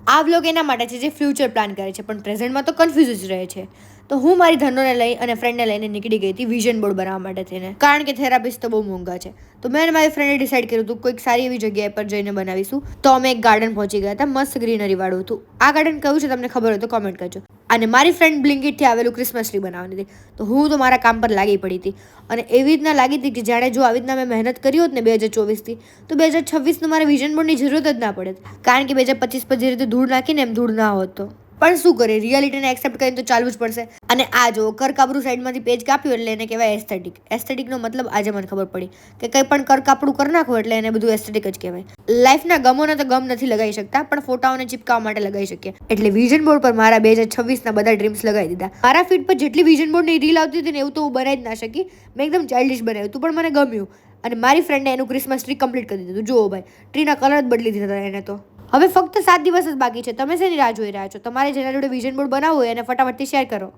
આ વ્લોગ એના માટે છે જે ફ્યુચર પ્લાન કરે છે પણ પ્રેઝન્ટમાં તો કન્ફ્યુઝ જ રહે છે. તો હું મારી ધનોને લઈ અને ફ્રેન્ડને લઈને નીકળી ગઈ હતી વિઝન બોર્ડ બનાવવા માટે થઈને, કારણ કે થેરાપિસ્ટ તો બહુ મોંઘા છે. તો મેં અને મારી ફ્રેન્ડે ડિસાઇડ કર્યું હતું કોઈક સારી એવી જગ્યાએ પર જઈને બનાવીશું. તો અમે એક ગાર્ડન પહોંચી ગયા હતા, મસ્ત ગ્રીનરી વાળું હતું. આ ગાર્ડન કયું છે તમને ખબર હોય તો કોમેન્ટ કરજો. અને મારી ફ્રેન્ડ બ્લિંકિટથી આવેલું ક્રિસમસ ટ્રી બનાવવાની હતી. તો હું તો મારા કામ પર લાગી પડી હતી અને એવી રીતના લાગી હતી કે જાણે જો આવી રીતના મેં મહેનત કરી હોત ને 2024થી, તો 2026નું મારે વિઝન બોર્ડની જરૂરત જ ના પડે, કારણ કે 2025 પર જે રીતે ધૂળ નાખીને એમ ધૂળ ના હોત. તો પણ શું કરે, રિયાલિટીને એક્સેપ્ટ કરીને તો ચાલવું જ પડશે. અને આ જો કરકાપડું સાઈડમાંથી પેજ કાપ્યું એટલે એને કહેવાય એસ્થેટિક. એસ્થેટિકનો મતલબ આજે મને ખબર પડી કે કંઈ પણ કરકાપડું કરી નાખો એટલે એને બધું એસ્થેટિક જ કહેવાય. લાઈફના ગમોને તો ગમ નથી લગાવી શકતા, પણ ફોટાઓને ચિપકાવવા માટે લગાવી શકીએ. એટલે વિઝન બોર્ડ પર મારા 2026ના બધા ડ્રીમ્સ લગાવી દીધા. મારા ફીડ પર જેટલી વિઝન બોર્ડની રીલ આવતી હતી ને એવું તો હું બનાવી જ ના શકી. મેં એકદમ ચાઇલ્ડિશ બનાવ્યું હતું, પણ મને ગમ્યું. અને મારી ફ્રેન્ડે એનું ક્રિસમસ ટ્રી કમ્પ્લીટ કરી દીધું. જુઓ ભાઈ, ટ્રીના કલર જ બદલી દીધા હતા એને તો. હવે ફક્ત 7 દિવસ જ બાકી છે. તમે શેની રાહ જોઈ રહ્યા છો? તમારે જેના જોડે વિઝન બોર્ડ બનાવવું હોય એને ફટાફટથી શેર કરો.